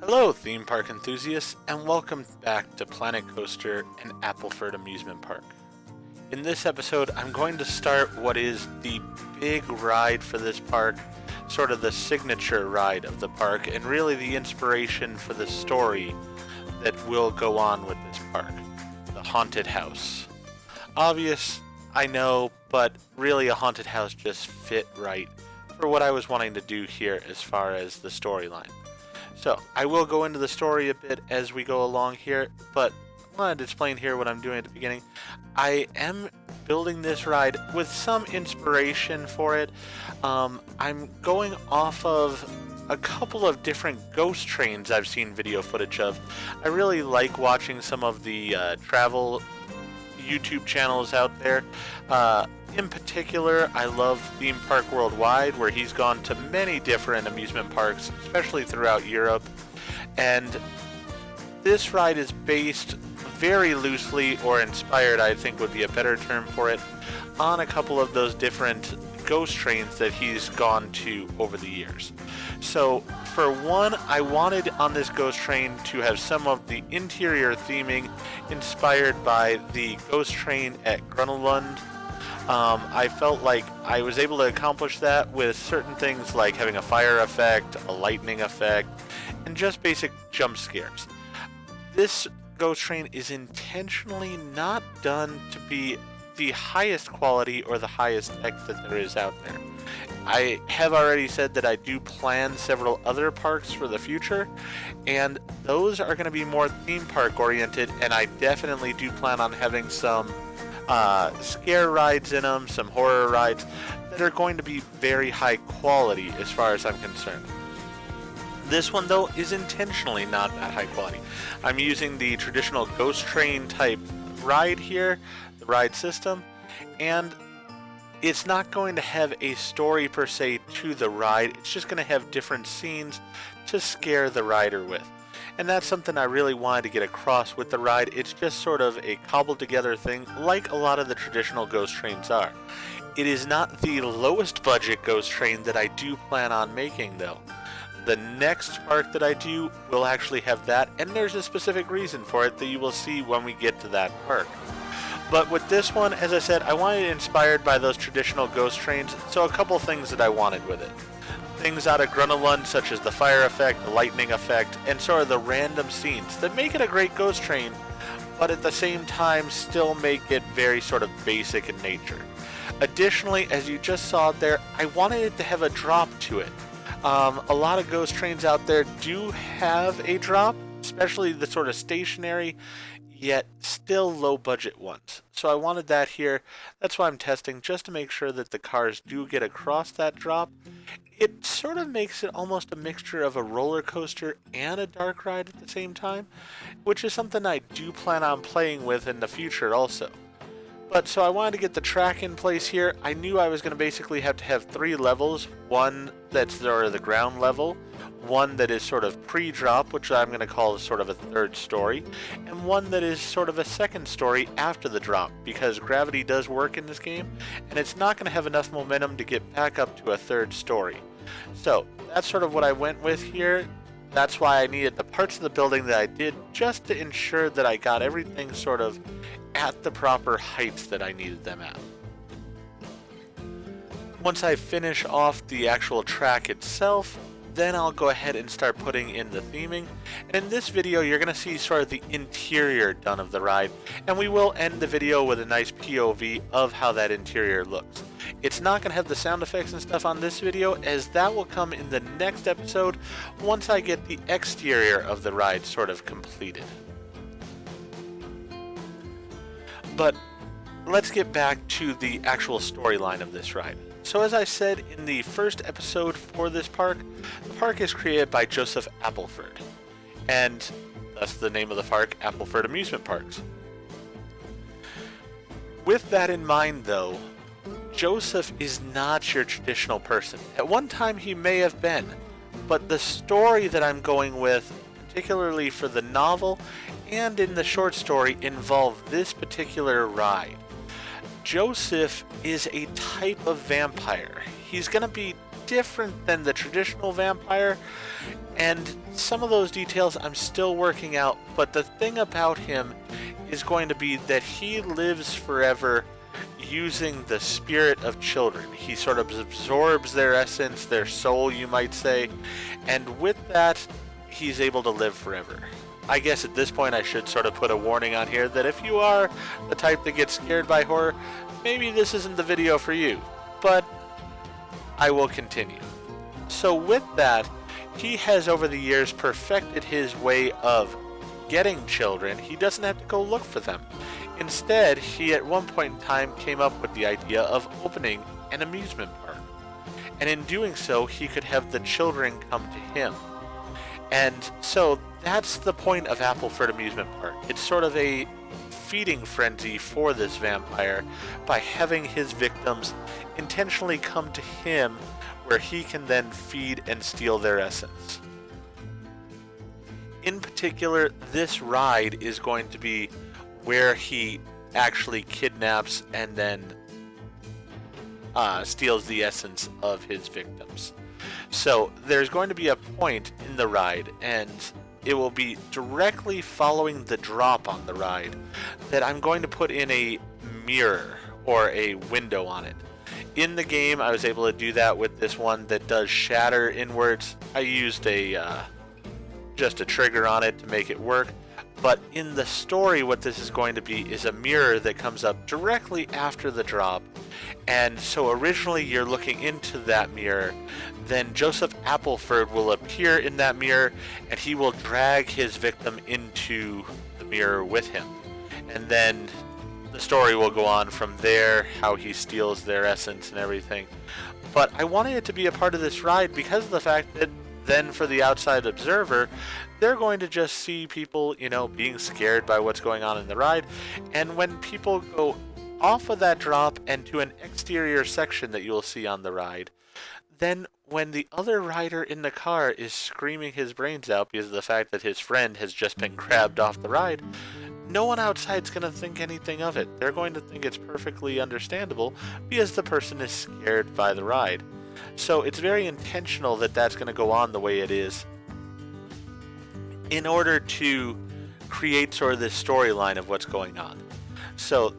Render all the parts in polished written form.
Hello, theme park enthusiasts, and welcome back to Planet Coaster and Appleford Amusement Park. In this episode, I'm going to start what is the big ride for this park, sort of the signature ride of the park, and really the inspiration for the story that will go on with this park, the haunted house. Obvious, I know, but really a haunted house just fit right for what I was wanting to do here as far as the storyline. So, I will go into the story a bit as we go along here, but I wanted to explain here what I'm doing at the beginning. I am building this ride with some inspiration for it. I'm going off of a couple of different ghost trains I've seen video footage of. I really like watching some of the travel YouTube channels out there. In particular, I love Theme Park Worldwide, where he's gone to many different amusement parks, especially throughout Europe. And this ride is based very loosely, or inspired, I think would be a better term for it, on a couple of those different ghost trains that he's gone to over the years. So, for one, I wanted on this ghost train to have some of the interior theming inspired by the ghost train at Grunelund. I felt like I was able to accomplish that with certain things like having a fire effect, a lightning effect, and just basic jump scares. This ghost train is intentionally not done to be the highest quality or the highest tech that there is out there. I have already said that I do plan several other parks for the future, and those are going to be more theme park oriented, and I definitely do plan on having some scare rides in them, some horror rides that are going to be very high quality as far as I'm concerned. This one, though, is intentionally not that high quality. I'm using the traditional ghost train type ride here, the ride system, and it's not going to have a story per se to the ride. It's just going to have different scenes to scare the rider with. And that's something I really wanted to get across with the ride. It's just sort of a cobbled together thing like a lot of the traditional ghost trains are. It is not the lowest budget ghost train that I do plan on making, though. The next park that I do will actually have that, and there's a specific reason for it that you will see when we get to that park. But with this one, as I said, I wanted it inspired by those traditional ghost trains, so a couple things that I wanted with it. Things out of Grunelund, such as the fire effect, the lightning effect, and sort of the random scenes that make it a great ghost train, but at the same time still make it very sort of basic in nature. Additionally, as you just saw there, I wanted it to have a drop to it. A lot of ghost trains out there do have a drop, especially the sort of stationary, yet still low budget ones. So I wanted that here. That's why I'm testing, just to make sure that the cars do get across that drop. It sort of makes it almost a mixture of a roller coaster and a dark ride at the same time, which is something I do plan on playing with in the future also. But so I wanted to get the track in place here. I knew I was going to basically have to have 3 levels. One that's sort of the ground level, one that is sort of pre-drop, which I'm going to call sort of a third story, and one that is sort of a second story after the drop, because gravity does work in this game, and it's not going to have enough momentum to get back up to a third story. So that's sort of what I went with here. That's why I needed the parts of the building that I did, just to ensure that I got everything sort of at the proper heights that I needed them at. Once I finish off the actual track itself, then I'll go ahead and start putting in the theming. And in this video, you're going to see sort of the interior done of the ride, and we will end the video with a nice POV of how that interior looks. It's not going to have the sound effects and stuff on this video, as that will come in the next episode once I get the exterior of the ride sort of completed. But let's get back to the actual storyline of this ride. So as I said in the first episode for this park, the park is created by Joseph Appleford, and thus the name of the park, Appleford Amusement Parks. With that in mind, though, Joseph is not your traditional person. At one time he may have been, but the story that I'm going with, particularly for the novel and in the short story, involve this particular ride. Joseph is a type of vampire. He's going to be different than the traditional vampire, And some of those details I'm still working out, but the thing about him is going to be that he lives forever using the spirit of children. He sort of absorbs their essence, their soul, you might say, and with that, he's able to live forever. I guess at this point I should sort of put a warning on here that if you are the type that gets scared by horror, maybe this isn't the video for you, but I will continue. So with that, he has over the years perfected his way of getting children. He doesn't have to go look for them. Instead, he at one point in time came up with the idea of opening an amusement park. And in doing so, he could have the children come to him. And so that's the point of Appleford Amusement Park. It's sort of a feeding frenzy for this vampire by having his victims intentionally come to him where he can then feed and steal their essence. In particular, this ride is going to be where he actually kidnaps and then steals the essence of his victims. So there's going to be a point in the ride, and it will be directly following the drop on the ride that I'm going to put in a mirror or a window on it. In the game, I was able to do that with this one that does shatter inwards. I used just a trigger on it to make it work. But in the story, what this is going to be is a mirror that comes up directly after the drop. And so originally you're looking into that mirror. Then Joseph Appleford will appear in that mirror, and he will drag his victim into the mirror with him. And then the story will go on from there, how he steals their essence and everything. But I wanted it to be a part of this ride because of the fact that then for the outside observer, they're going to just see people, being scared by what's going on in the ride. And when people go off of that drop and to an exterior section that you'll see on the ride, then when the other rider in the car is screaming his brains out because of the fact that his friend has just been grabbed off the ride, no one outside's going to think anything of it. They're going to think it's perfectly understandable because the person is scared by the ride. So it's very intentional that that's going to go on the way it is in order to create sort of this storyline of what's going on. So,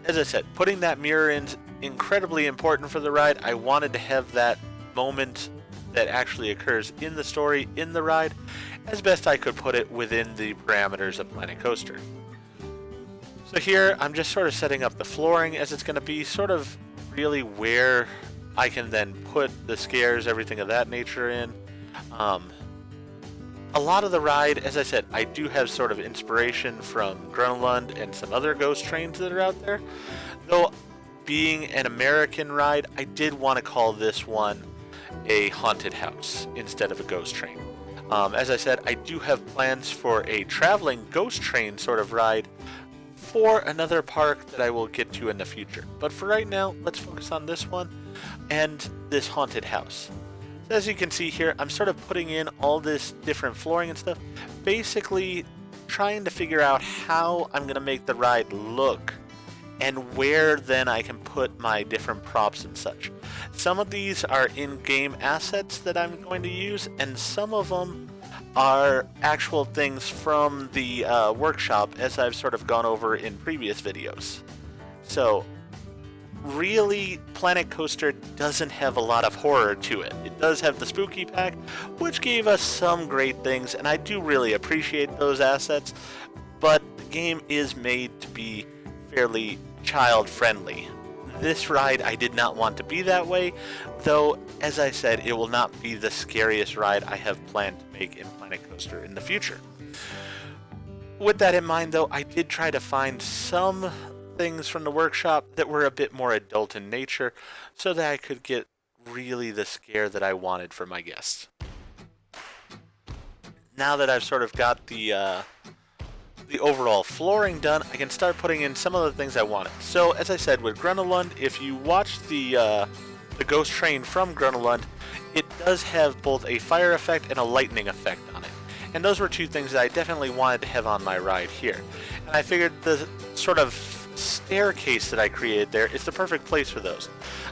as I said, putting that mirror in is incredibly important for the ride. I wanted to have that moment that actually occurs in the story, in the ride, as best I could put it within the parameters of Planet Coaster. So here, I'm just sort of setting up the flooring as it's going to be sort of really where I can then put the scares, everything of that nature in. A lot of the ride, as I said, I do have sort of inspiration from Grunlund and some other ghost trains that are out there. Though, being an American ride, I did want to call this one a haunted house instead of a ghost train. As I said, I do have plans for a traveling ghost train sort of ride for another park that I will get to in the future. But for right now, let's focus on this one and this haunted house. So as you can see here, I'm sort of putting in all this different flooring and stuff, basically trying to figure out how I'm going to make the ride look and where then I can put my different props and such. Some of these are in-game assets that I'm going to use, and some of them are actual things from the workshop as I've sort of gone over in previous videos. So really, Planet Coaster doesn't have a lot of horror to it. It does have the spooky pack, which gave us some great things, and I do really appreciate those assets, but the game is made to be fairly child-friendly. This ride, I did not want to be that way, though, as I said, it will not be the scariest ride I have planned to make in Planet Coaster in the future. With that in mind, though, I did try to find some things from the workshop that were a bit more adult in nature so that I could get really the scare that I wanted for my guests. Now that I've sort of got the overall flooring done, I can start putting in some of the things I wanted. So as I said, with Grunlund, if you watch the ghost train from Grunlund, it does have both a fire effect and a lightning effect on it. And those were two things that I definitely wanted to have on my ride here. And I figured the sort of staircase that I created there is the perfect place for those.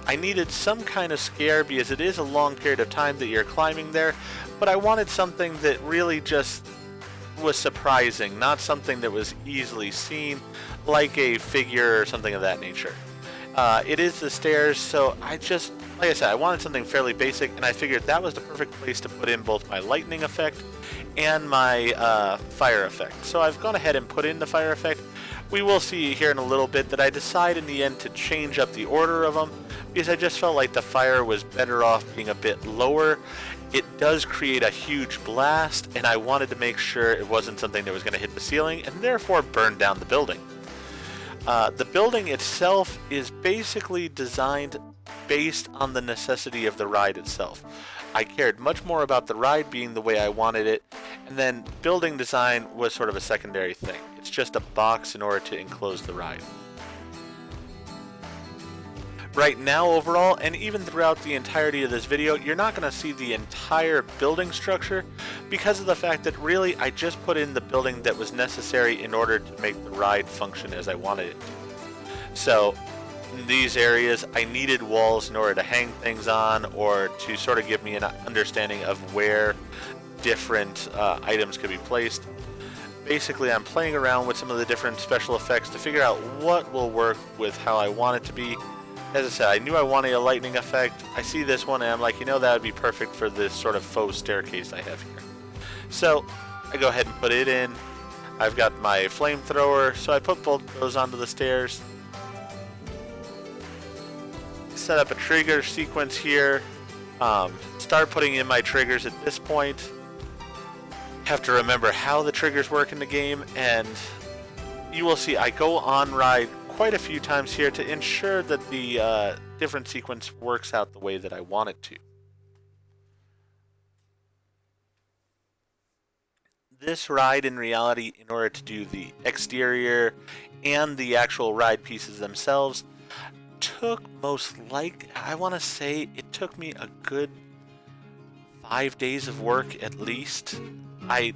I needed some kind of scare because it is a long period of time that you're climbing there, but I wanted something that really just was surprising, not something that was easily seen, like a figure or something of that nature. It is the stairs, so like I said, I wanted something fairly basic, and I figured that was the perfect place to put in both my lightning effect and my fire effect. So I've gone ahead and put in the fire effect. We will see here in a little bit that I decide in the end to change up the order of them, because I just felt like the fire was better off being a bit lower. It does create a huge blast, and I wanted to make sure it wasn't something that was going to hit the ceiling and therefore burn down the building. The building itself is basically designed based on the necessity of the ride itself. I cared much more about the ride being the way I wanted it, and then building design was sort of a secondary thing. It's just a box in order to enclose the ride. Right now overall, and even throughout the entirety of this video, you're not going to see the entire building structure because of the fact that really I just put in the building that was necessary in order to make the ride function as I wanted it to. So in these areas I needed walls in order to hang things on, or to sort of give me an understanding of where different items could be placed. Basically I'm playing around with some of the different special effects to figure out what will work with how I want it to be. As I said, I knew I wanted a lightning effect. I see this one and I'm like, that would be perfect for this sort of faux staircase I have here. So I go ahead and put it in. I've got my flamethrower, so I put both those onto the stairs. Set up a trigger sequence here. Start putting in my triggers at this point. Have to remember how the triggers work in the game, and you will see I go on ride quite a few times here to ensure that the different sequence works out the way that I want it to. This ride in reality, in order to do the exterior and the actual ride pieces themselves, took I want to say it took me a good 5 days of work at least. I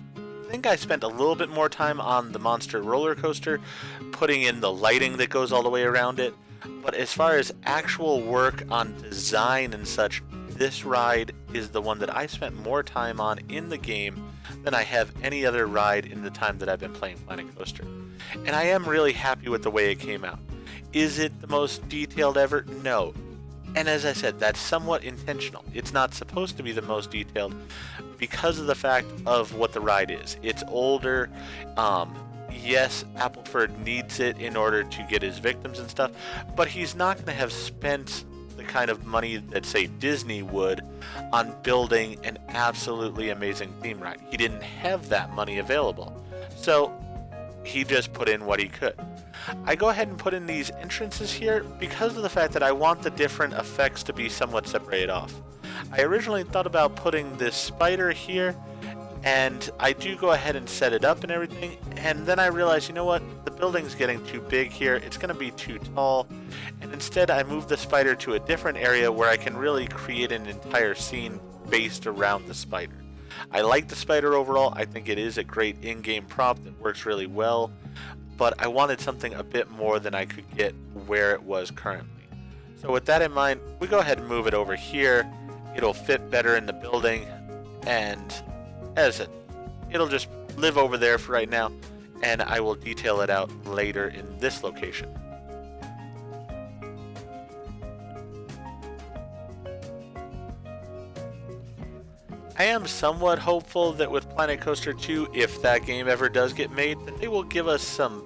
think I spent a little bit more time on the monster roller coaster, putting in the lighting that goes all the way around it. But as far as actual work on design and such, this ride is the one that I spent more time on in the game than I have any other ride in the time that I've been playing Planet Coaster. And I am really happy with the way it came out. Is it the most detailed ever? No. And as I said, that's somewhat intentional. It's not supposed to be the most detailed because of the fact of what the ride is. It's older. Yes, Appleford needs it in order to get his victims and stuff, but he's not going to have spent the kind of money that, say, Disney would on building an absolutely amazing theme ride. He didn't have that money available. So he just put in what he could. I go ahead and put in these entrances here because of the fact that I want the different effects to be somewhat separated off. I originally thought about putting this spider here, and I do go ahead and set it up and everything, and then I realize, the building's getting too big here, it's going to be too tall, and instead I move the spider to a different area where I can really create an entire scene based around the spider. I like the spider overall. I think it is a great in-game prop that works really well, but I wanted something a bit more than I could get where it was currently. So with that in mind, we go ahead and move it over here. It'll fit better in the building, and as I said, it'll just live over there for right now, and I will detail it out later in this location. I am somewhat hopeful that with Planet Coaster 2, if that game ever does get made, that they will give us some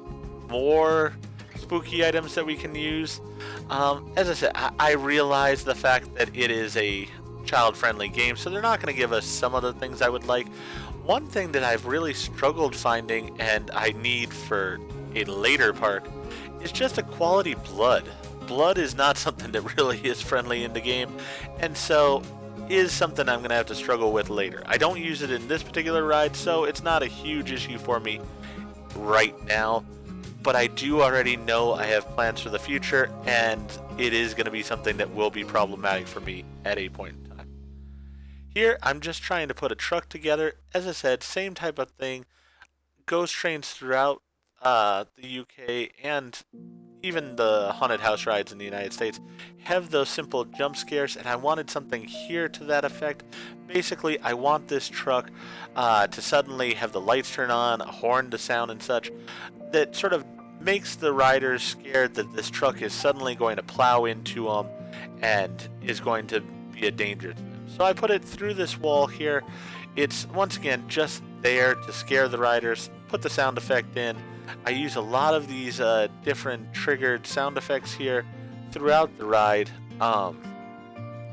more spooky items that we can use. As I said, I realize the fact that it is a child-friendly game, so they're not going to give us some of the things I would like. One thing that I've really struggled finding, and I need for a later park, is just a quality blood. Blood is not something that really is friendly in the game, and so is something I'm going to have to struggle with later. I don't use it in this particular ride, so it's not a huge issue for me right now, but I do already know I have plans for the future, and it is going to be something that will be problematic for me at a point in time. Here, I'm just trying to put a truck together. As I said, same type of thing. Ghost trains throughout the UK and even the haunted house rides in the United States have those simple jump scares, and I wanted something here to that effect. Basically, I want this truck to suddenly have the lights turn on, a horn to sound and such, that sort of makes the riders scared that this truck is suddenly going to plow into them and is going to be a danger to them. So I put it through this wall here. It's, once again, just there to scare the riders, put the sound effect in. I use a lot of these different triggered sound effects here throughout the ride. And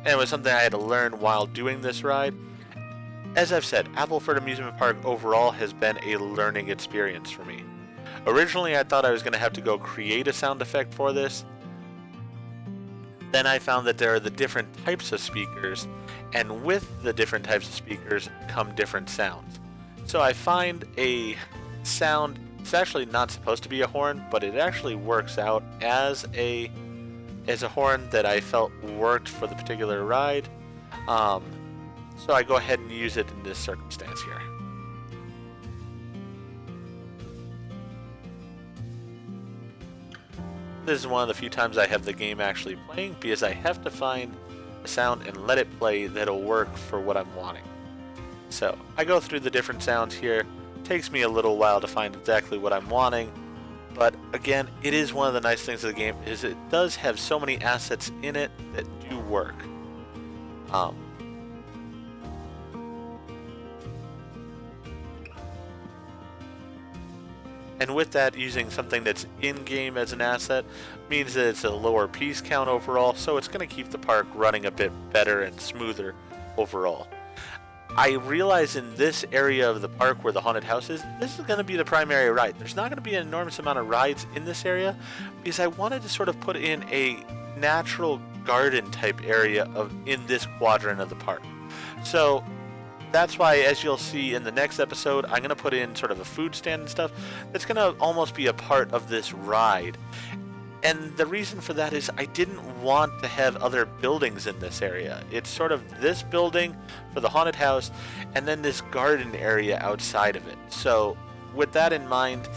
it was something I had to learn while doing this ride. As I've said, Appleford Amusement Park overall has been a learning experience for me. Originally, I thought I was going to have to go create a sound effect for this. Then I found that there are the different types of speakers, and with the different types of speakers come different sounds. So I find a sound, it's actually not supposed to be a horn, but it actually works out as a horn that I felt worked for the particular ride. So I go ahead and use it in this circumstance here. This is one of the few times I have the game actually playing, because I have to find a sound and let it play that'll work for what I'm wanting. So I go through the different sounds here. It takes me a little while to find exactly what I'm wanting, but again, it is one of the nice things of the game is it does have so many assets in it that do work. And with that, using something that's in-game as an asset means that it's a lower piece count overall, so it's going to keep the park running a bit better and smoother overall. I realize in this area of the park where the haunted house is, this is going to be the primary ride. There's not going to be an enormous amount of rides in this area because I wanted to sort of put in a natural garden type area in this quadrant of the park. So that's why, as you'll see in the next episode, I'm going to put in sort of a food stand and stuff that's going to almost be a part of this ride. And the reason for that is I didn't want to have other buildings in this area. It's sort of this building for the haunted house and then this garden area outside of it. So with that in mind,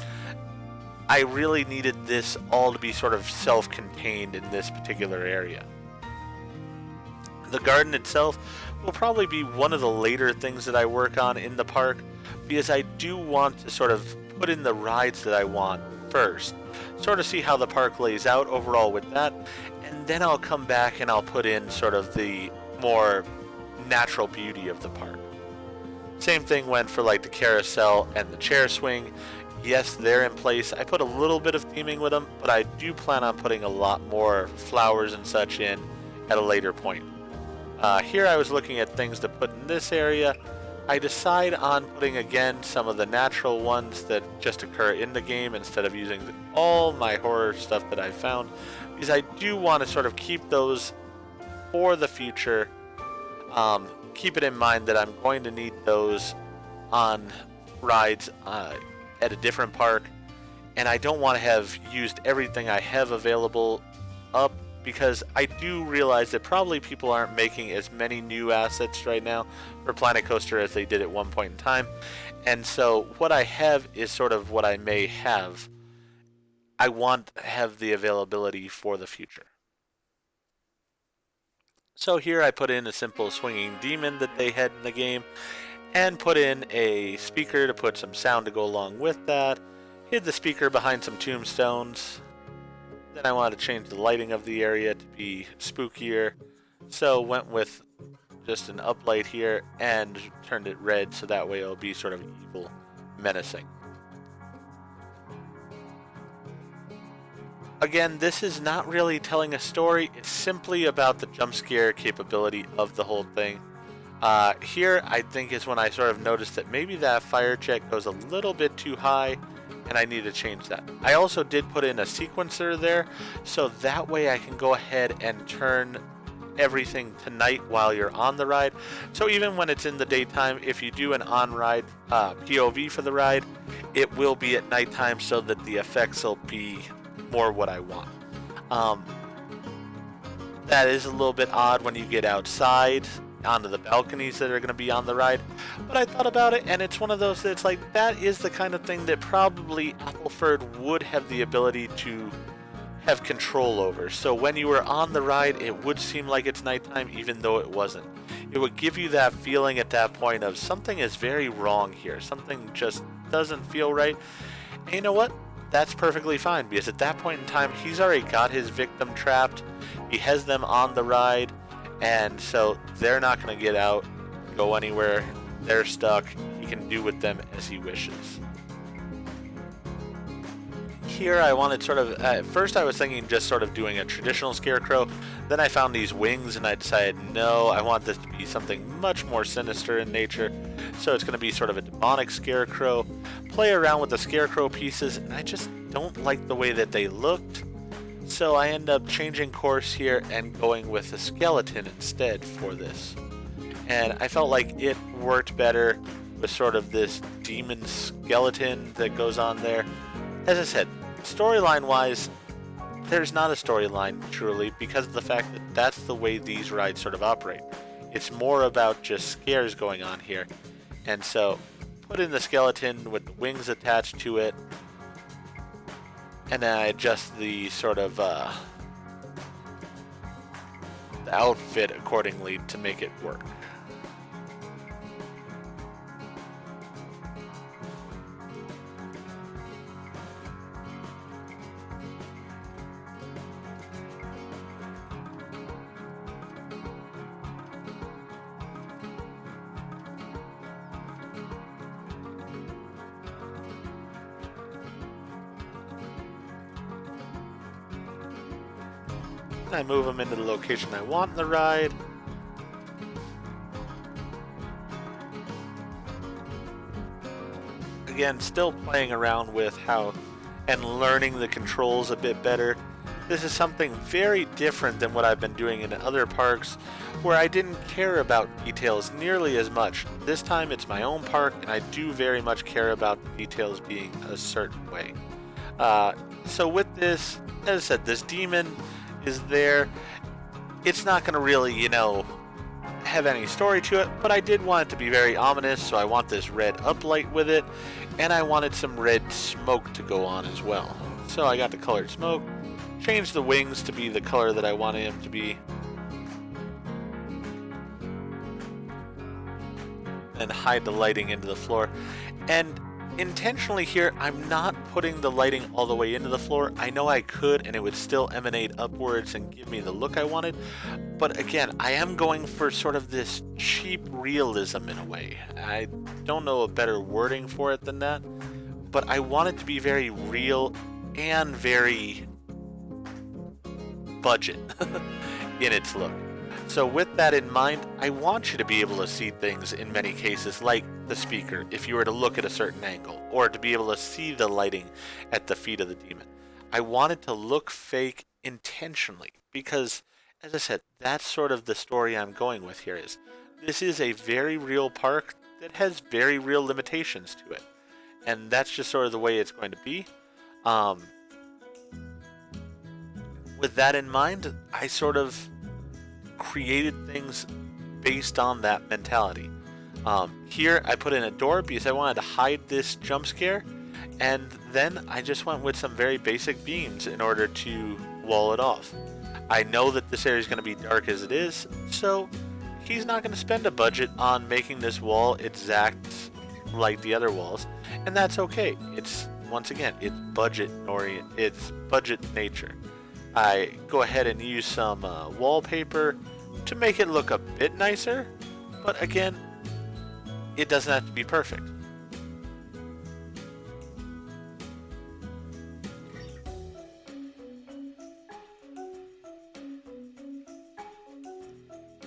I really needed this all to be sort of self-contained in this particular area. The garden itself will probably be one of the later things that I work on in the park because I do want to sort of put in the rides that I want first, sort of see how the park lays out overall with that, and then I'll come back and I'll put in sort of the more natural beauty of the park. Same thing went for like the carousel and the chair swing. Yes, they're in place. I put a little bit of theming with them, but I do plan on putting a lot more flowers and such in at a later point. Here I was looking at things to put in this area. I decide on putting again some of the natural ones that just occur in the game instead of using all my horror stuff that I found, because I do want to sort of keep those for the future. Keep it in mind that I'm going to need those on rides at a different park, and I don't want to have used everything I have available up, because I do realize that probably people aren't making as many new assets right now for Planet Coaster as they did at one point in time. And so what I have is sort of what I may have. I want to have the availability for the future. So here I put in a simple swinging demon that they had in the game and put in a speaker to put some sound to go along with that. Hid the speaker behind some tombstones. Then I wanted to change the lighting of the area to be spookier, so went with just an uplight here and turned it red so that way it'll be sort of evil, menacing. Again, this is not really telling a story, it's simply about the jump scare capability of the whole thing. Here I think is when I sort of noticed that maybe that fire jet goes a little bit too high, and I need to change that. I also did put in a sequencer there, so that way I can go ahead and turn everything to night while you're on the ride. So even when it's in the daytime, if you do an on-ride POV for the ride, it will be at nighttime so that the effects will be more what I want. That is a little bit odd when you get outside onto the balconies that are going to be on the ride, but I thought about it, and it's one of those that's like, that is the kind of thing that probably Appleford would have the ability to have control over. So when you were on the ride, it would seem like it's nighttime even though it wasn't. It would give you that feeling at that point of something is very wrong here. Something just doesn't feel right. And you know what? That's perfectly fine, because at that point in time, he's already got his victim trapped. He has them on the ride, and so they're not going to get out, go anywhere. They're stuck. He can do with them as he wishes. Here I wanted sort of, at first I was thinking just sort of doing a traditional scarecrow. Then I found these wings and I decided, no, I want this to be something much more sinister in nature. So it's going to be sort of a demonic scarecrow. Play around with the scarecrow pieces, and I just don't like the way that they looked. So I end up changing course here and going with a skeleton instead for this. And I felt like it worked better with sort of this demon skeleton that goes on there. As I said, storyline wise, there's not a storyline truly, because of the fact that that's the way these rides sort of operate. It's more about just scares going on here. And so put in the skeleton with the wings attached to it, and then I adjust the sort of the outfit accordingly to make it work. I move them into the location I want in the ride. Again, still playing around with how and learning the controls a bit better. This is something very different than what I've been doing in other parks, where I didn't care about details nearly as much. This time it's my own park, and I do very much care about the details being a certain way. So with this, as I said, this demon is there. It's not going to really, have any story to it, but I did want it to be very ominous, so I want this red uplight with it, and I wanted some red smoke to go on as well. So I got the colored smoke, changed the wings to be the color that I wanted them to be, and hide the lighting into the floor. And intentionally here, I'm not putting the lighting all the way into the floor. I know I could, and it would still emanate upwards and give me the look I wanted. But again, I am going for sort of this cheap realism in a way. I don't know a better wording for it than that. But I want it to be very real and very budget in its look. So with that in mind, I want you to be able to see things in many cases, like the speaker, if you were to look at a certain angle, or to be able to see the lighting at the feet of the demon. I want it to look fake intentionally, because, as I said, that's sort of the story I'm going with here. Is this is a very real park that has very real limitations to it, and that's just sort of the way it's going to be. With that in mind, I sort of created things based on that mentality. Here I put in a door because I wanted to hide this jump scare, and then I just went with some very basic beams in order to wall it off. I know that this area is going to be dark as it is, so he's not going to spend a budget on making this wall exact like the other walls, and that's okay. It's, once again, it's budget nature. I go ahead and use some wallpaper to make it look a bit nicer, but again, it doesn't have to be perfect.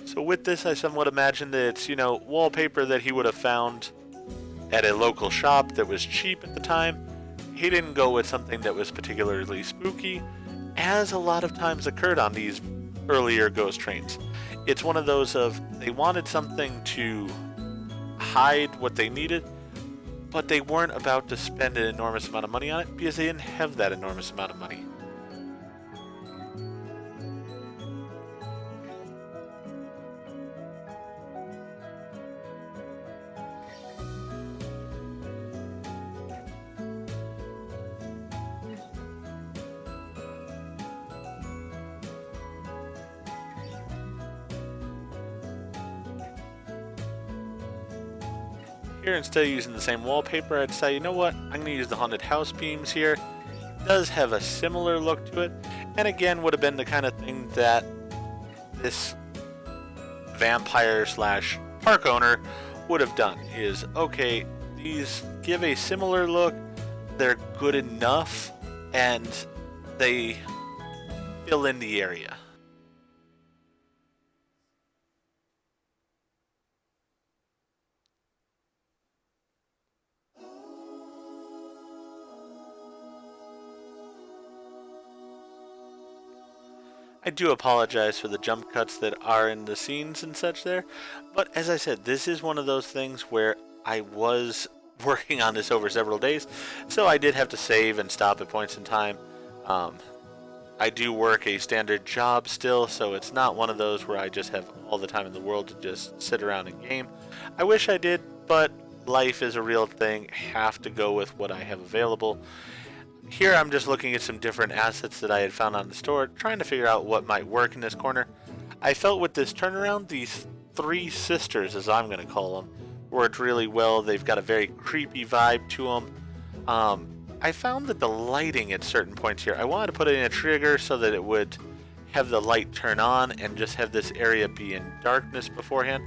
So with this, I somewhat imagine that it's, wallpaper that he would have found at a local shop that was cheap at the time. He didn't go with something that was particularly spooky, as a lot of times occurred on these earlier ghost trains. It's one of those of, they wanted something to hide what they needed, but they weren't about to spend an enormous amount of money on it because they didn't have that enormous amount of money. Here, instead of using the same wallpaper, I'd say, you know what, I'm going to use the haunted house beams here. It does have a similar look to it, and again, would have been the kind of thing that this vampire slash park owner would have done, is, okay, these give a similar look, they're good enough, and they fill in the area. I do apologize for the jump cuts that are in the scenes and such there, but as I said, this is one of those things where I was working on this over several days, so I did have to save and stop at points in time. I do work a standard job still, so it's not one of those where I just have all the time in the world to just sit around and game. I wish I did, but life is a real thing. Have to go with what I have available. Here I'm just looking at some different assets that I had found on the store, trying to figure out what might work in this corner. I felt with this turnaround, these three sisters, as I'm going to call them, worked really well. They've got a very creepy vibe to them. I found that the lighting at certain points here, I wanted to put in a trigger so that it would have the light turn on and just have this area be in darkness beforehand.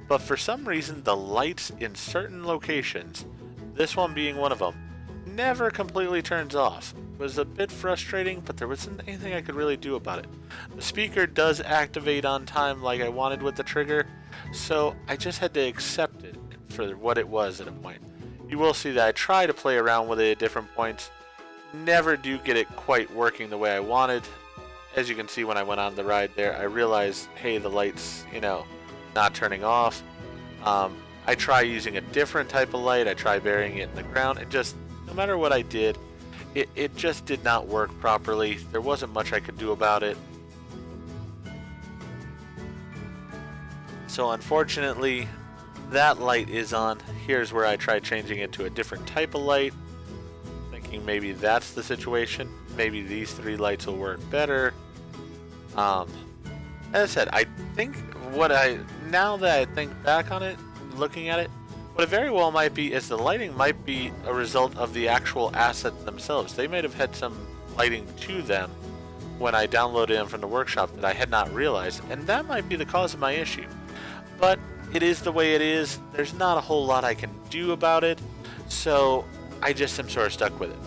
But for some reason, the lights in certain locations, this one being one of them, never completely turns off. It was a bit frustrating, but there wasn't anything I could really do about it. The speaker does activate on time like I wanted with the trigger, so I just had to accept it for what it was at a point. You will see that I try to play around with it at different points. Never do get it quite working the way I wanted. As you can see when I went on the ride there, I realized, hey, the light's, not turning off. I try using a different type of light. I try burying it in the ground. It just, no matter what I did, it just did not work properly. There wasn't much I could do about it. So unfortunately, that light is on. Here's where I tried changing it to a different type of light, thinking maybe that's the situation. Maybe these three lights will work better. As I said, I think now that I think back on it, looking at it, what it very well might be is the lighting might be a result of the actual assets themselves. They might have had some lighting to them when I downloaded them from the workshop that I had not realized, and that might be the cause of my issue. But it is the way it is. There's not a whole lot I can do about it, so I just am sort of stuck with it.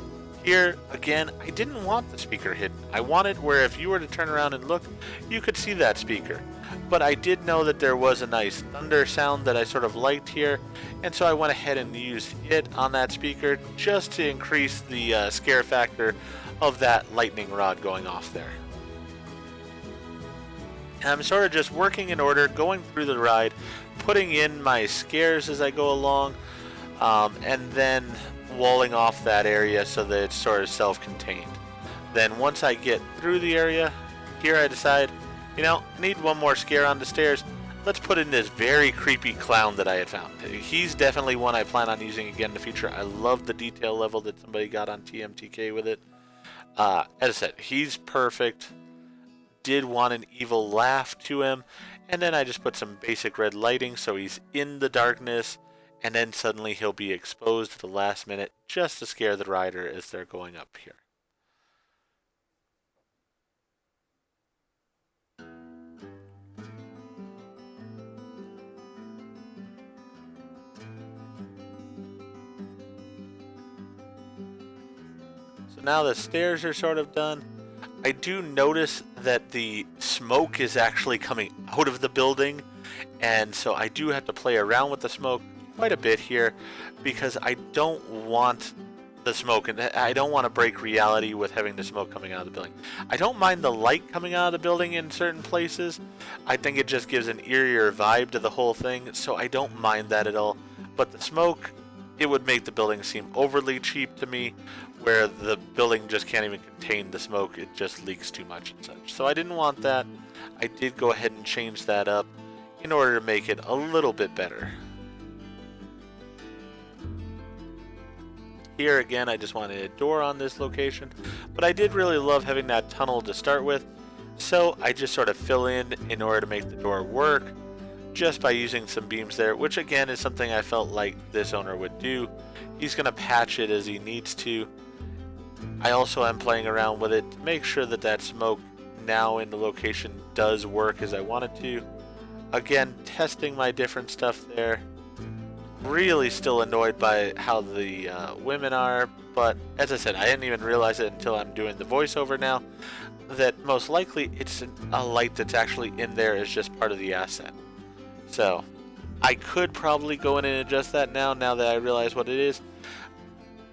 Here, again, I didn't want the speaker hidden. I wanted where if you were to turn around and look, you could see that speaker. But I did know that there was a nice thunder sound that I sort of liked here, and so I went ahead and used it on that speaker just to increase the scare factor of that lightning rod going off there. And I'm sort of just working in order, going through the ride, putting in my scares as I go along, and then walling off that area so that it's sort of self-contained. Then once I get through the area, here I decide, I need one more scare on the stairs. Let's put in this very creepy clown that I had found. He's definitely one I plan on using again in the future. I love the detail level that somebody got on TMTK with it. As I said, he's perfect. Did want an evil laugh to him, and then I just put some basic red lighting so he's in the darkness, and then suddenly he'll be exposed at the last minute just to scare the rider as they're going up here. So now the stairs are sort of done. I do notice that the smoke is actually coming out of the building, and so I do have to play around with the smoke quite a bit here because I don't want the smoke, and I don't want to break reality with having the smoke coming out of the building. I don't mind the light coming out of the building in certain places. I think it just gives an eerier vibe to the whole thing, so I don't mind that at all. But the smoke, it would make the building seem overly cheap to me, where the building just can't even contain the smoke. It just leaks too much and such. So I didn't want that. I did go ahead and change that up in order to make it a little bit better. Here again, I just wanted a door on this location, but I did really love having that tunnel to start with, so I just sort of fill in order to make the door work. just by using some beams there, which again is something I felt like this owner would do. He's going to patch it as he needs to. I also am playing around with it to make sure that that smoke now in the location does work as I want it to. Again, testing my different stuff there. Really still annoyed by how the women are, but as I said, I didn't even realize it until I'm doing the voiceover now, that most likely it's a light that's actually in there as just part of the asset. So I could probably go in and adjust that now that I realize what it is.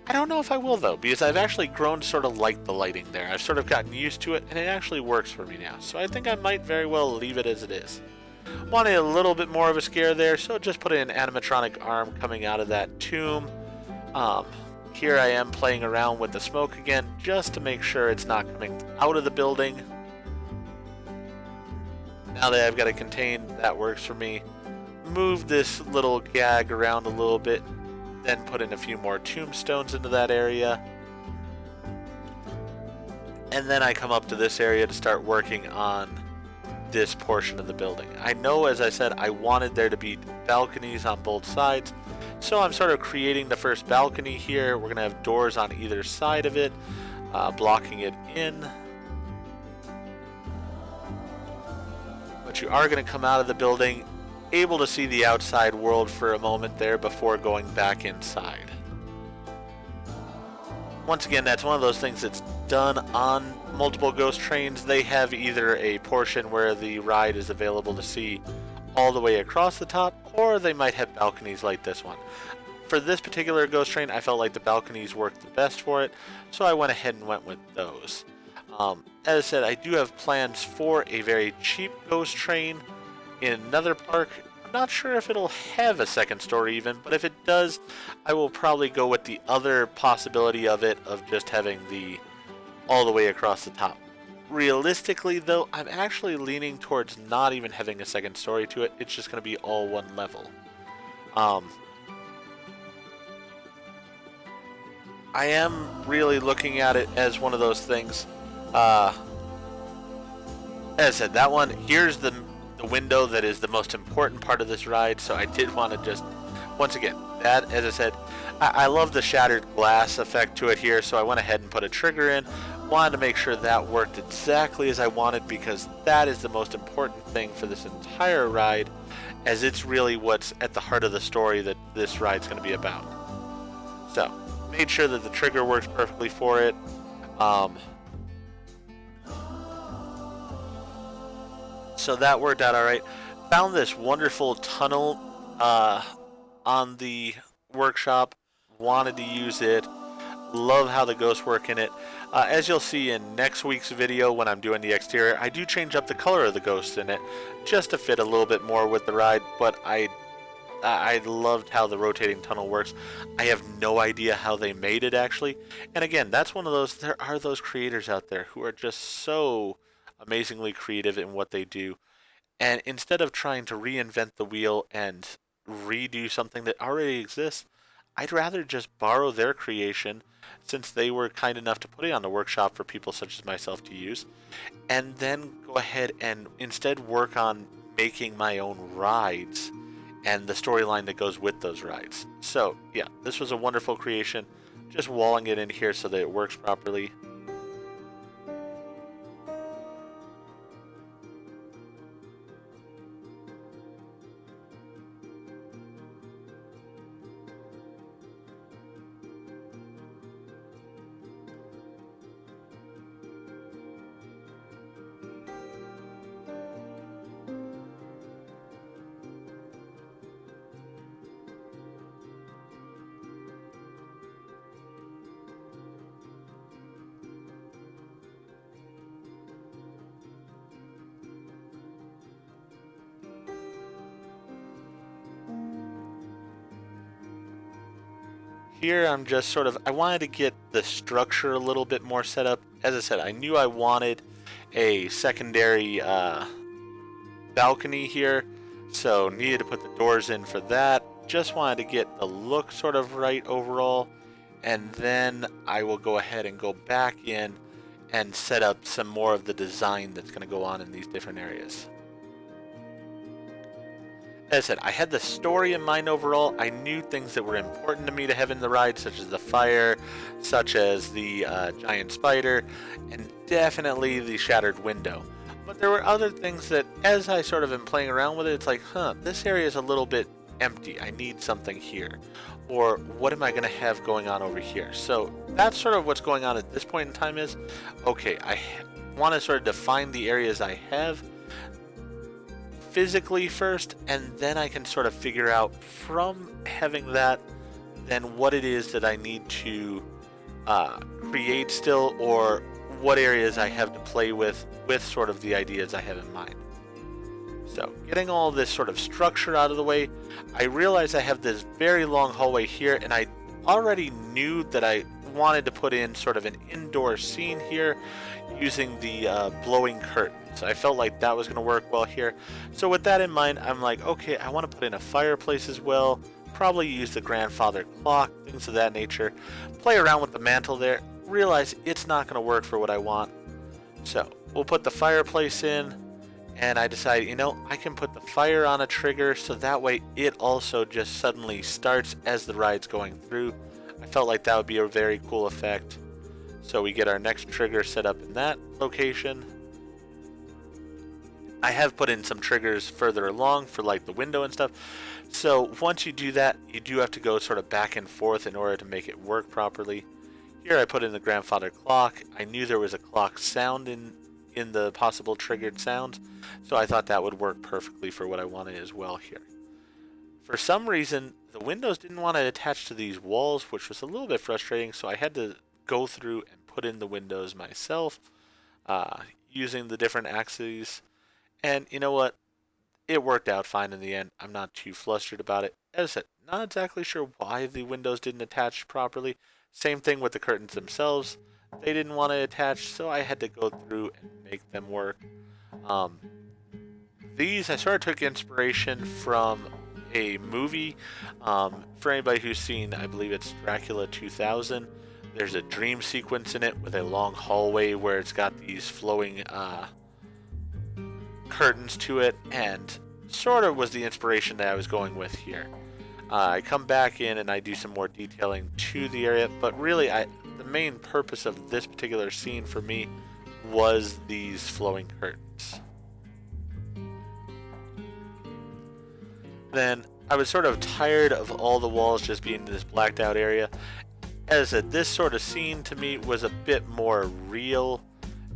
I don't know if I will though, because I've actually grown to sort of like the lighting there. I've sort of gotten used to it, and it actually works for me now. So I think I might very well leave it as it is. Wanted a little bit more of a scare there, so just put in an animatronic arm coming out of that tomb. Here I am playing around with the smoke again, just to make sure it's not coming out of the building. Now that I've got it contained, that works for me. Move this little gag around a little bit, then put in a few more tombstones into that area. And then I come up to this area to start working on this portion of the building. I know, as I said, I wanted there to be balconies on both sides, so I'm sort of creating the first balcony here. We're going to have doors on either side of it, blocking it in. But you are going to come out of the building able to see the outside world for a moment there before going back inside. Once again, that's one of those things that's done on multiple ghost trains. They have either a portion where the ride is available to see all the way across the top, or they might have balconies like this one. For this particular ghost train, I felt like the balconies worked the best for it, so I went ahead and went with those. As I said, I do have plans for a very cheap ghost train in another park. I'm not sure if it'll have a second story even, but if it does, I will probably go with the other possibility of it, of just having the all the way across the top. Realistically though, I'm actually leaning towards not even having a second story to it. It's just going to be all one level. I am really looking at it as one of those things. As I said, that one, here's the window that is the most important part of this ride, so I did want to just, once again, that, as I said, I love the shattered glass effect to it here, so I went ahead and put a trigger in. Wanted to make sure that worked exactly as I wanted, because that is the most important thing for this entire ride, as it's really what's at the heart of the story that this ride's going to be about. So, made sure that the trigger works perfectly for it. So that worked out alright. Found this wonderful tunnel on the workshop. Wanted to use it. Love how the ghosts work in it. As you'll see in next week's video when I'm doing the exterior, I do change up the color of the ghosts in it just to fit a little bit more with the ride, but I loved how the rotating tunnel works. I have no idea how they made it actually. And again, that's one of those, there are those creators out there who are just so amazingly creative in what they do. And instead of trying to reinvent the wheel and redo something that already exists, I'd rather just borrow their creation, since they were kind enough to put it on the workshop for people such as myself to use, and then go ahead and instead work on making my own rides and the storyline that goes with those rides. So yeah, this was a wonderful creation, just walling it in here so that it works properly. Here I'm just sort of, I wanted to get the structure a little bit more set up. As I said, I knew I wanted a secondary balcony here, so needed to put the doors in for that. Just wanted to get the look sort of right overall, and then I will go ahead and go back in and set up some more of the design that's going to go on in these different areas. as I said, I had the story in mind overall. I knew things that were important to me to have in the ride, such as the fire, such as the giant spider, and definitely the shattered window. But there were other things that, as I sort of am playing around with it, it's like, this area is a little bit empty. I need something here. Or what am I going to have going on over here? So that's sort of what's going on at this point in time is, okay, I want to sort of define the areas I have physically first, and then I can sort of figure out from having that then what it is that I need to create still, or what areas I have to play with sort of the ideas I have in mind. So getting all this sort of structure out of the way, I realize I have this very long hallway here, and I already knew that I wanted to put in sort of an indoor scene here using the blowing curtains. I felt like that was going to work well here. So with that in mind, I'm like, okay, I want to put in a fireplace as well, probably use the grandfather clock, things of that nature, play around with the mantle there, realize it's not going to work for what I want. So we'll put the fireplace in, and I decided, I can put the fire on a trigger so that way it also just suddenly starts as the ride's going through. I felt like that would be a very cool effect. So we get our next trigger set up in that location. I have put in some triggers further along for like the window and stuff. So once you do that, you do have to go sort of back and forth in order to make it work properly. Here I put in the grandfather clock. I knew there was a clock sound in the possible triggered sounds, so I thought that would work perfectly for what I wanted as well here. For some reason, the windows didn't want to attach to these walls, which was a little bit frustrating, so I had to go through and put in the windows myself, using the different axes. And you know what? It worked out fine in the end. I'm not too flustered about it. As I said, not exactly sure why the windows didn't attach properly. Same thing with the curtains themselves. They didn't want to attach, so I had to go through and make them work. These, I sort of took inspiration from a movie. For anybody who's seen, I believe it's Dracula 2000, there's a dream sequence in it with a long hallway where it's got these flowing curtains to it, and sort of was the inspiration that I was going with here. I come back in and I do some more detailing to the area, but really the main purpose of this particular scene for me was these flowing curtains. Then I was sort of tired of all the walls just being in this blacked out area. As I said, this sort of scene to me was a bit more real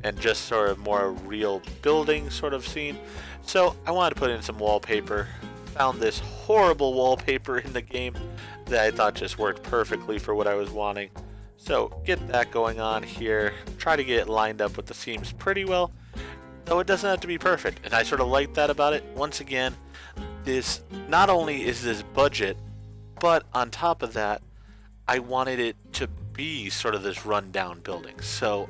and just sort of more real building sort of scene. So I wanted to put in some wallpaper. Found this horrible wallpaper in the game that I thought just worked perfectly for what I was wanting. So get that going on here. Try to get it lined up with the seams pretty well, though it doesn't have to be perfect. And I sort of like that about it. Once again, this not only is this budget, but on top of that, I wanted it to be sort of this rundown building. So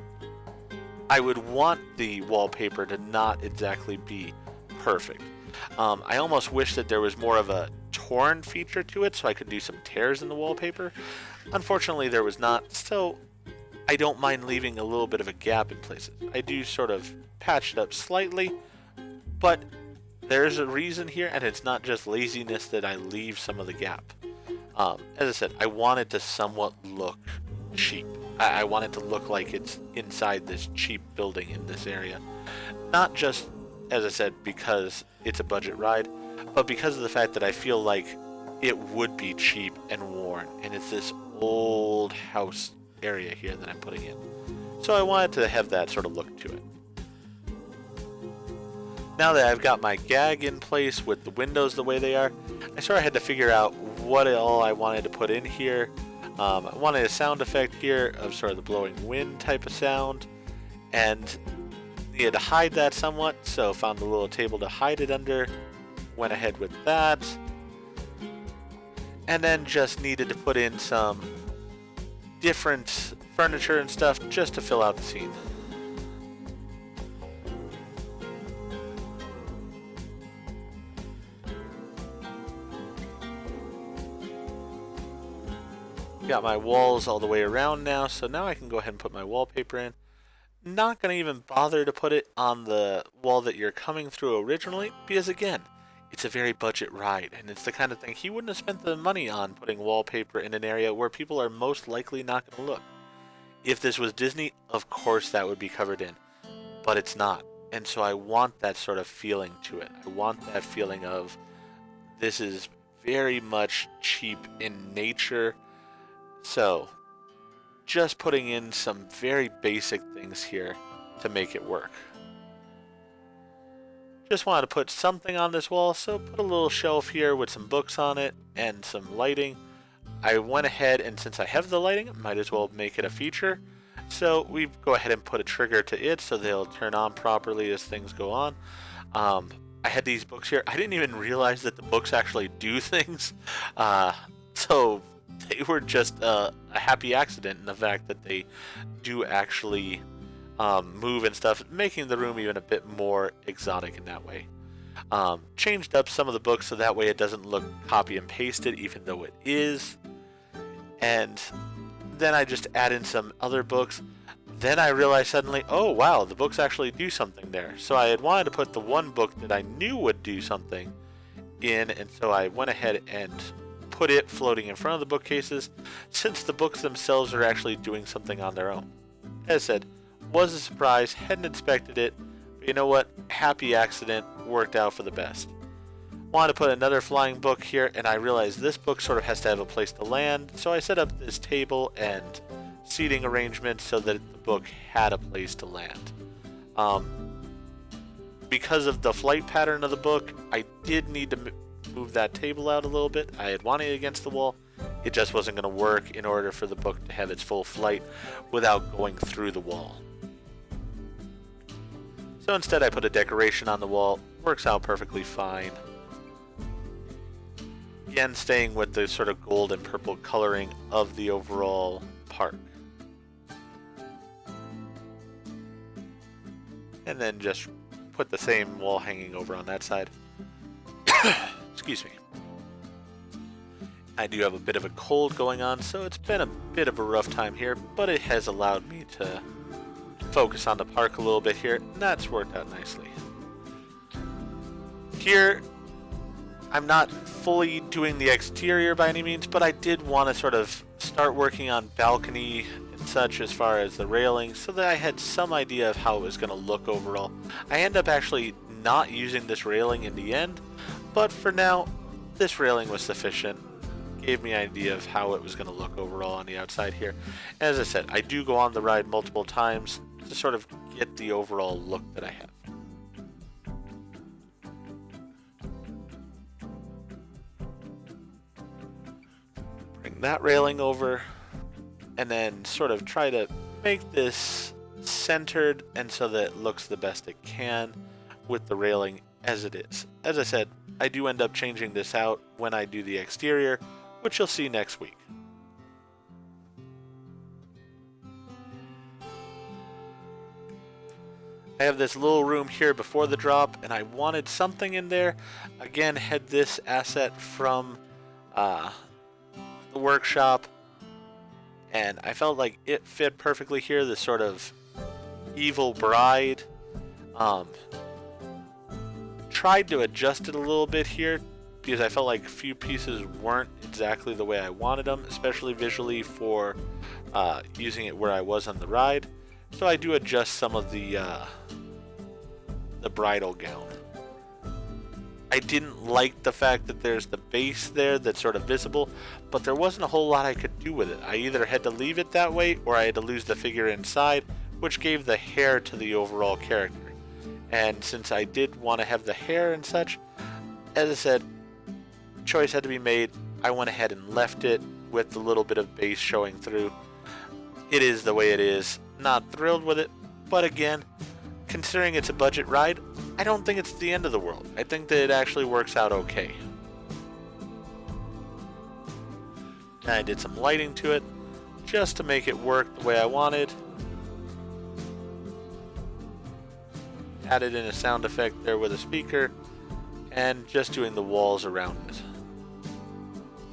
I would want the wallpaper to not exactly be perfect. I almost wish that there was more of a torn feature to it so I could do some tears in the wallpaper. Unfortunately, there was not, so I don't mind leaving a little bit of a gap in places. I do sort of patch it up slightly, but there's a reason here, and it's not just laziness that I leave some of the gap. As I said, I want it to somewhat look cheap. I want it to look like it's inside this cheap building in this area. Not just, as I said, because it's a budget ride, but because of the fact that I feel like it would be cheap and worn, and it's this old house area here that I'm putting in. So I wanted to have that sort of look to it. Now that I've got my gag in place with the windows the way they are, I sort of had to figure out what all I wanted to put in here. I wanted a sound effect here of sort of the blowing wind type of sound, and needed to hide that somewhat, so found a little table to hide it under, went ahead with that, and then just needed to put in some different furniture and stuff just to fill out the scene. Got my walls all the way around now, so now I can go ahead and put my wallpaper in. Not going to even bother to put it on the wall that you're coming through originally, because again, it's a very budget ride, and it's the kind of thing he wouldn't have spent the money on putting wallpaper in an area where people are most likely not going to look. If this was Disney, of course that would be covered in, but it's not. And so I want that sort of feeling to it. I want that feeling of this is very much cheap in nature. So just putting in some very basic things here to make it work. Just wanted to put something on this wall, so put a little shelf here with some books on it and some lighting. I went ahead, and since I have the lighting, might as well make it a feature. So we go ahead and put a trigger to it so they'll turn on properly as things go on. I had these books here. I didn't even realize that the books actually do things. So they were just a happy accident in the fact that they do actually move and stuff, making the room even a bit more exotic in that way. Changed up some of the books so that way it doesn't look copy and pasted, even though it is. And then I just add in some other books. Then I realized suddenly, oh wow, the books actually do something there. So I had wanted to put the one book that I knew would do something in, and so I went ahead and put it floating in front of the bookcases, since the books themselves are actually doing something on their own. As I said, was a surprise, hadn't expected it, but you know what, happy accident, worked out for the best. Wanted to put another flying book here, and I realized this book sort of has to have a place to land, so I set up this table and seating arrangement so that the book had a place to land. Because of the flight pattern of the book, I did need to move that table out a little bit. I had wanted it against the wall. It just wasn't going to work in order for the book to have its full flight without going through the wall. So instead I put a decoration on the wall. Works out perfectly fine. Again, staying with the sort of gold and purple coloring of the overall park. And then just put the same wall hanging over on that side. Excuse me. I do have a bit of a cold going on, so it's been a bit of a rough time here, but it has allowed me to focus on the park a little bit here, and that's worked out nicely. Here, I'm not fully doing the exterior by any means, but I did want to sort of start working on balcony and such as far as the railing, so that I had some idea of how it was going to look overall. I end up actually not using this railing in the end, but for now, this railing was sufficient. Gave me an idea of how it was going to look overall on the outside here. As I said, I do go on the ride multiple times to sort of get the overall look that I have. Bring that railing over, and then sort of try to make this centered and so that it looks the best it can with the railing as it is. As I said, I do end up changing this out when I do the exterior, which you'll see next week. I have this little room here before the drop, and I wanted something in there. Again, had this asset from the workshop, and I felt like it fit perfectly here, this sort of evil bride. Tried to adjust it a little bit here because I felt like a few pieces weren't exactly the way I wanted them, especially visually for using it where I was on the ride. So I do adjust some of the bridal gown. I didn't like the fact that there's the base there that's sort of visible, but there wasn't a whole lot I could do with it. I either had to leave it that way or I had to lose the figure inside, which gave the hair to the overall character. And since I did want to have the hair and such, as I said, choice had to be made. I went ahead and left it with the little bit of base showing through. It is the way it is. Not thrilled with it, but again, considering it's a budget ride, I don't think it's the end of the world. I think that it actually works out okay. And I did some lighting to it just to make it work the way I wanted. Added in a sound effect there with a speaker, and just doing the walls around it.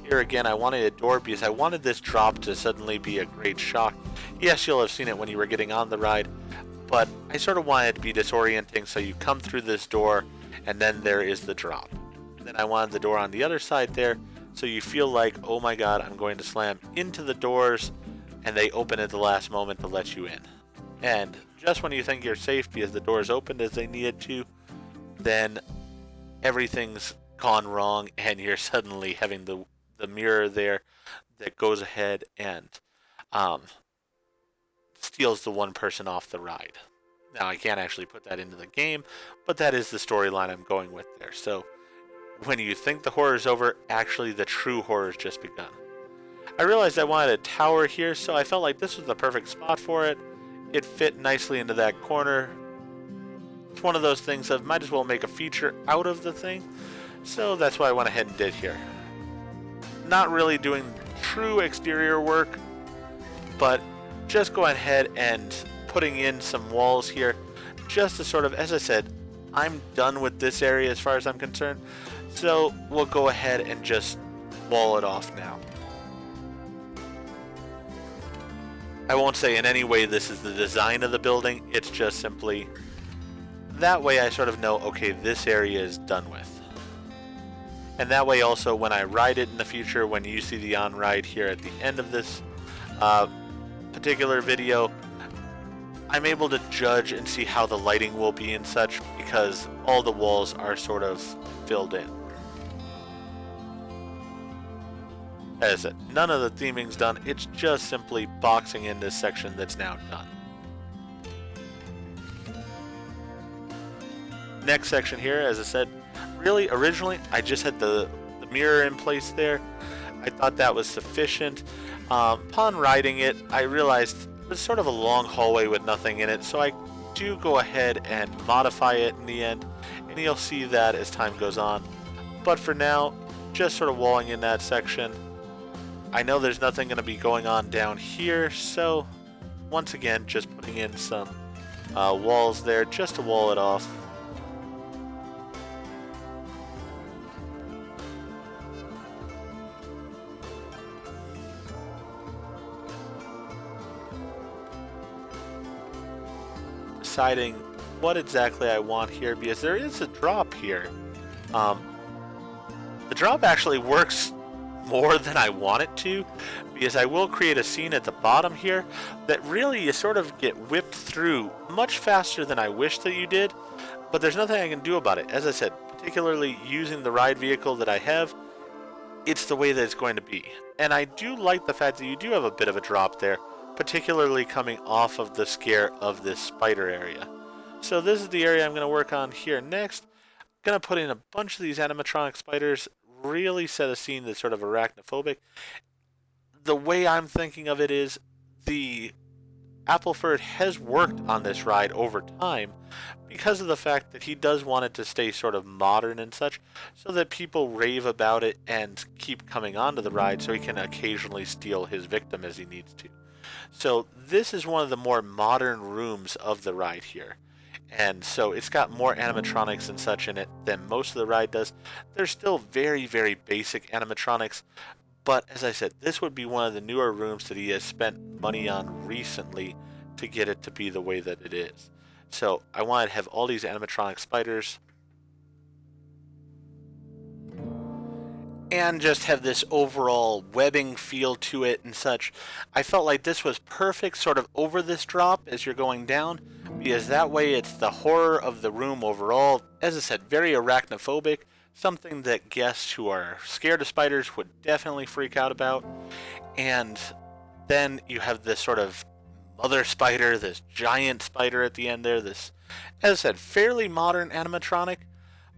Here again, I wanted a door because I wanted this drop to suddenly be a great shock. Yes, you'll have seen it when you were getting on the ride, but I sort of wanted it to be disorienting, so you come through this door, and then there is the drop. then I wanted the door on the other side there, so you feel like, oh my god, I'm going to slam into the doors, and they open at the last moment to let you in. And just when you think you're safe because the doors opened as they needed to, then everything's gone wrong, and you're suddenly having the mirror there that goes ahead and steals the one person off the ride. Now, I can't actually put that into the game, but that is the storyline I'm going with there. So, when you think the horror is over, actually the true horror has just begun. I realized I wanted a tower here, so I felt like this was the perfect spot for it. It fit nicely into that corner. It's one of those things of might as well make a feature out of the thing, so that's what I went ahead and did here. Not really doing true exterior work, but just going ahead and putting in some walls here, just to sort of, as I said, I'm done with this area as far as I'm concerned, so we'll go ahead and just wall it off now. I won't say in any way this is the design of the building, it's just simply that way I sort of know, okay, this area is done with. And that way also when I ride it in the future, when you see the on-ride here at the end of this particular video, I'm able to judge and see how the lighting will be and such, because all the walls are sort of filled in. As I said, none of the theming's done, it's just simply boxing in this section that's now done. Next section here, as I said, really originally I just had the mirror in place there. I thought that was sufficient. Upon riding it, I realized it was sort of a long hallway with nothing in it, so I do go ahead and modify it in the end, and you'll see that as time goes on. But for now, just sort of walling in that section. I know there's nothing going to be going on down here, so once again, just putting in some walls there just to wall it off. Deciding what exactly I want here, because there is a drop here. The drop actually works more than I want it to, because I will create a scene at the bottom here that really you sort of get whipped through much faster than I wish that you did, but there's nothing I can do about it. As I said, particularly using the ride vehicle that I have, it's the way that it's going to be. And I do like the fact that you do have a bit of a drop there, particularly coming off of the scare of this spider area. So this is the area I'm going to work on here next. I'm going to put in a bunch of these animatronic spiders, really set a scene that's sort of arachnophobic. The way I'm thinking of it is the Appleford has worked on this ride over time because of the fact that he does want it to stay sort of modern and such, so that people rave about it and keep coming onto the ride so he can occasionally steal his victim as he needs to. So this is one of the more modern rooms of the ride here. And so it's got more animatronics and such in it than most of the ride does. There's still very, very basic animatronics, but as I said, this would be one of the newer rooms that he has spent money on recently to get it to be the way that it is. So I wanted to have all these animatronic spiders and just have this overall webbing feel to it and such. I felt like this was perfect sort of over this drop as you're going down, because that way it's the horror of the room overall. As I said, very arachnophobic, something that guests who are scared of spiders would definitely freak out about. And then you have this sort of mother spider, this giant spider at the end there, this, as I said, fairly modern animatronic.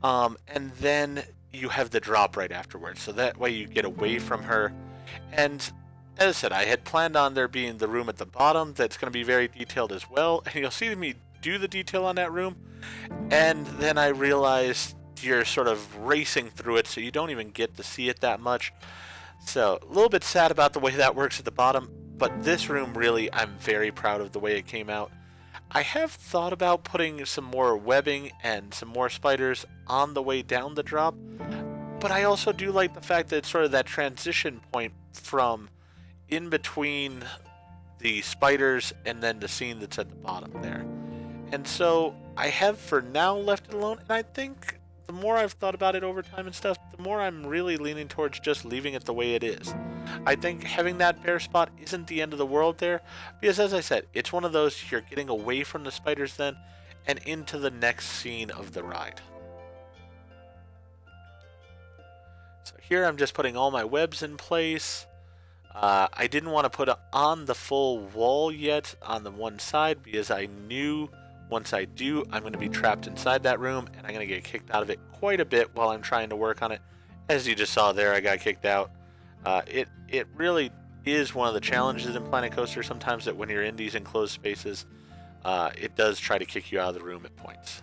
And then you have the drop right afterwards, so that way you get away from her. And as I said, I had planned on there being the room at the bottom that's going to be very detailed as well, and you'll see me do the detail on that room, and then I realized you're sort of racing through it, so you don't even get to see it that much. So a little bit sad about the way that works at the bottom, but this room really, I'm very proud of the way it came out. I have thought about putting some more webbing and some more spiders on the way down the drop, but I also do like the fact that it's sort of that transition point from in between the spiders and then the scene that's at the bottom there. And so I have for now left it alone, and I think the more I've thought about it over time and stuff, the more I'm really leaning towards just leaving it the way it is. I think having that bare spot isn't the end of the world there, because as I said, it's one of those you're getting away from the spiders then and into the next scene of the ride. So here I'm just putting all my webs in place. I didn't want to put on the full wall yet on the one side because I knew once I do, I'm going to be trapped inside that room and I'm going to get kicked out of it quite a bit while I'm trying to work on it. As you just saw there, I got kicked out. It really is one of the challenges in Planet Coaster sometimes, that when you're in these enclosed spaces, it does try to kick you out of the room at points.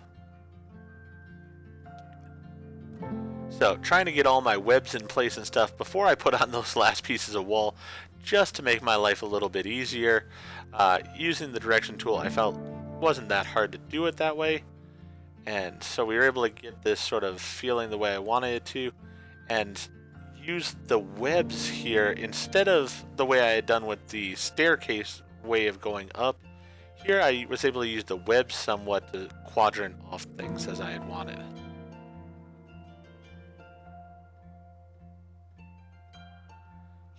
So trying to get all my webs in place and stuff before I put on those last pieces of wall, just to make my life a little bit easier. Using the direction tool, I felt wasn't that hard to do it that way, and so we were able to get this sort of feeling the way I wanted it to, and use the webs here instead of the way I had done with the staircase way of going up. Here I was able to use the webs somewhat to quadrant off things as I had wanted.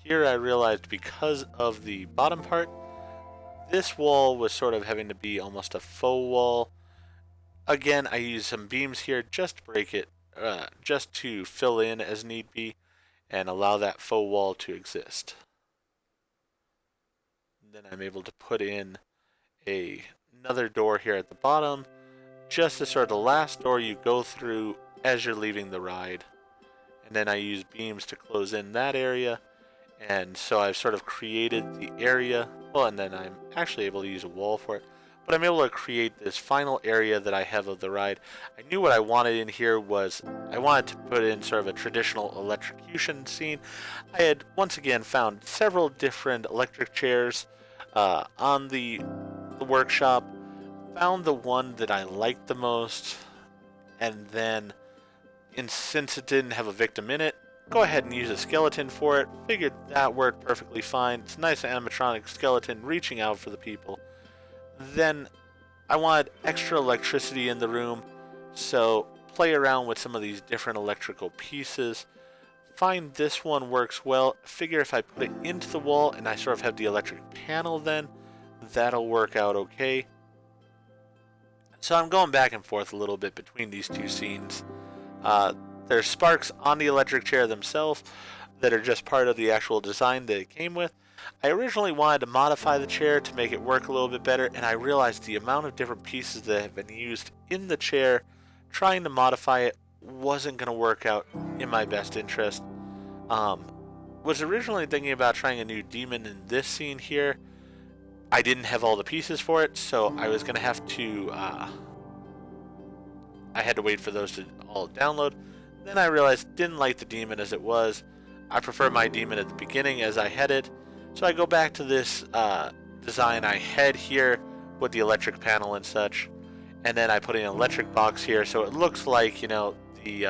Here I realized, because of the bottom part, this wall was sort of having to be almost a faux wall. Again, I used some beams here just to break it, just to fill in as need be and allow that faux wall to exist. And then I'm able to put in another door here at the bottom, just as sort of the last door you go through as you're leaving the ride. And then I use beams to close in that area. And so I've sort of created the area, well, and then I'm actually able to use a wall for it, but I'm able to create this final area that I have of the ride. I knew what I wanted in here was, I wanted to put in sort of a traditional electrocution scene. I had once again found several different electric chairs on the workshop, found the one that I liked the most, and then, since it didn't have a victim in it, go ahead and use a skeleton for it. Figured that worked perfectly fine. It's a nice animatronic skeleton reaching out for the people. Then I wanted extra electricity in the room, so play around with some of these different electrical pieces. Find this one works well. Figure if I put it into the wall and I sort of have the electric panel, then that'll work out okay. So I'm going back and forth a little bit between these two scenes. There's sparks on the electric chair themselves that are just part of the actual design that it came with. I originally wanted to modify the chair to make it work a little bit better, and I realized the amount of different pieces that have been used in the chair, trying to modify it wasn't going to work out in my best interest. Was originally thinking about trying a new demon in this scene here. I didn't have all the pieces for it, so I was going to have to... I had to wait for those to all download. Then I realized didn't like the demon as it was. I prefer my demon at the beginning as I had it. So I go back to this design I had here with the electric panel and such. And then I put in an electric box here, so it looks like, you know, the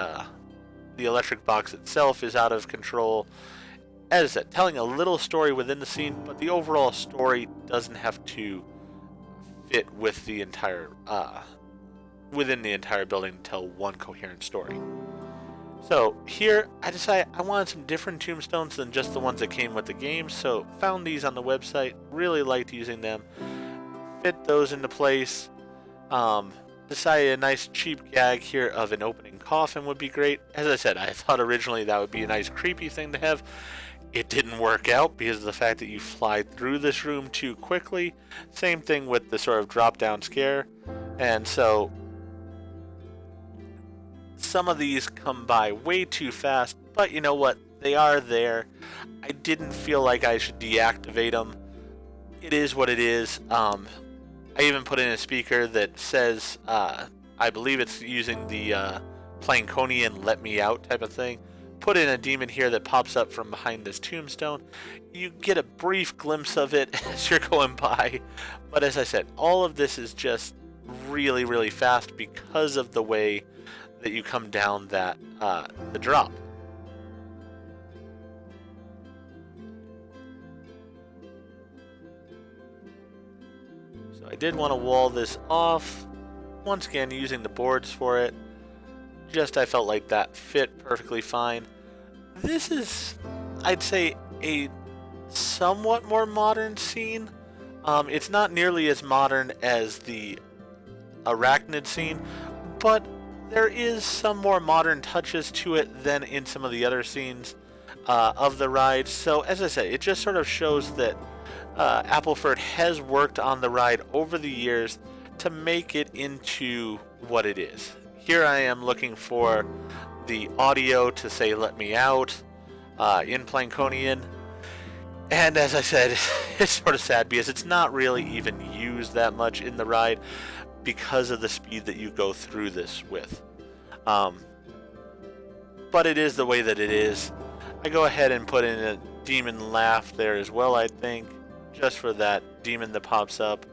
electric box itself is out of control. As I said, telling a little story within the scene, but the overall story doesn't have to fit with the entire within the entire building to tell one coherent story. So here I decided I wanted some different tombstones than just the ones that came with the game, so found these on the website, really liked using them, fit those into place. Decided a nice cheap gag here of an opening coffin would be great. As I said, I thought originally that would be a nice creepy thing to have. It didn't work out because of the fact that you fly through this room too quickly. Same thing with the sort of drop down scare. And so some of these come by way too fast, but you know what? They are there. I didn't feel like I should deactivate them. It is what it is. I even put in a speaker that says, I believe it's using the Plankonian let me out type of thing. Put in a demon here that pops up from behind this tombstone. You get a brief glimpse of it as you're going by. But as I said, all of this is just really, really fast because of the way that you come down that the drop. So I did want to wall this off. Once again, using the boards for it. I felt like that fit perfectly fine. This is, I'd say, a somewhat more modern scene. It's not nearly as modern as the arachnid scene, but there is some more modern touches to it than in some of the other scenes of the ride. So as I said, it just sort of shows that Appleford has worked on the ride over the years to make it into what it is. Here I am looking for the audio to say "let me out" in Plankonian. And as I said, it's sort of sad because it's not really even used that much in the ride because of the speed that you go through this with. But it is the way that it is. I go ahead and put in a demon laugh there as well, I think, just for that demon that pops up.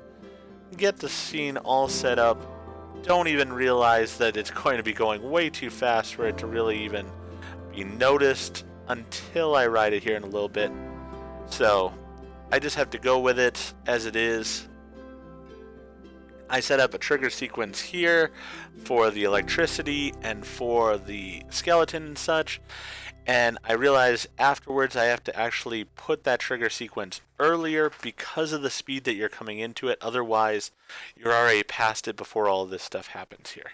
Get the scene all set up. Don't even realize that it's going to be going way too fast for it to really even be noticed until I ride it here in a little bit. So I just have to go with it as it is. I set up a trigger sequence here for the electricity and for the skeleton and such, and I realize afterwards I have to actually put that trigger sequence earlier because of the speed that you're coming into it. Otherwise, you're already past it before all of this stuff happens here.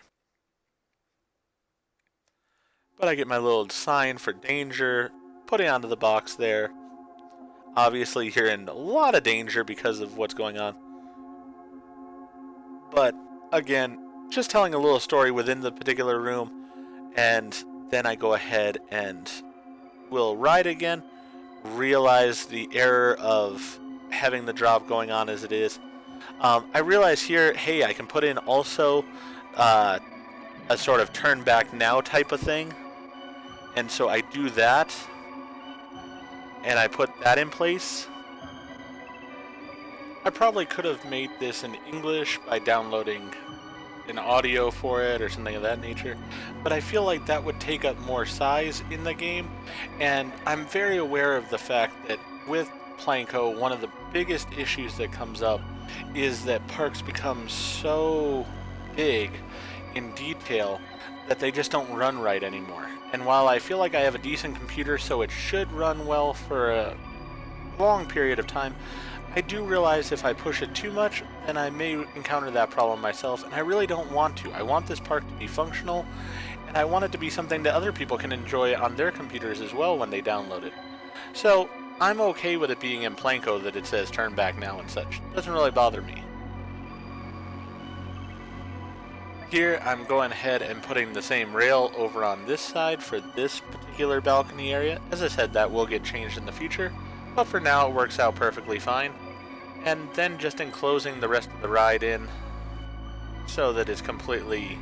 But I get my little sign for danger, put it onto the box there. Obviously, you're in a lot of danger because of what's going on. But again, just telling a little story within the particular room, and then I go ahead and will ride again, realize the error of having the drop going on as it is. I realize here, hey, I can put in also a sort of turn back now type of thing, and so I do that, and I put that in place. I probably could have made this in English by downloading an audio for it or something of that nature, but I feel like that would take up more size in the game, and I'm very aware of the fact that with Planko, one of the biggest issues that comes up is that parks become so big in detail that they just don't run right anymore. And while I feel like I have a decent computer, so it should run well for a long period of time, I do realize if I push it too much, then I may encounter that problem myself, and I really don't want to. I want this park to be functional, and I want it to be something that other people can enjoy on their computers as well when they download it. So I'm okay with it being in Planko that it says turn back now and such. It doesn't really bother me. Here I'm going ahead and putting the same rail over on this side for this particular balcony area. As I said, that will get changed in the future, but for now it works out perfectly fine. And then just enclosing the rest of the ride in so that it's completely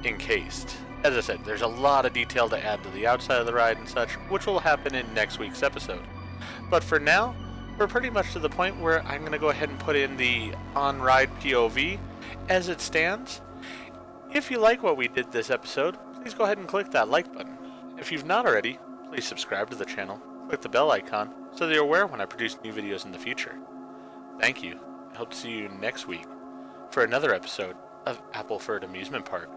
encased. As I said, there's a lot of detail to add to the outside of the ride and such, which will happen in next week's episode. But for now, we're pretty much to the point where I'm going to go ahead and put in the on-ride POV as it stands. If you like what we did this episode, please go ahead and click that like button. If you've not already, please subscribe to the channel, click the bell icon, so that you're aware when I produce new videos in the future. Thank you. I hope to see you next week for another episode of Appleford Amusement Park.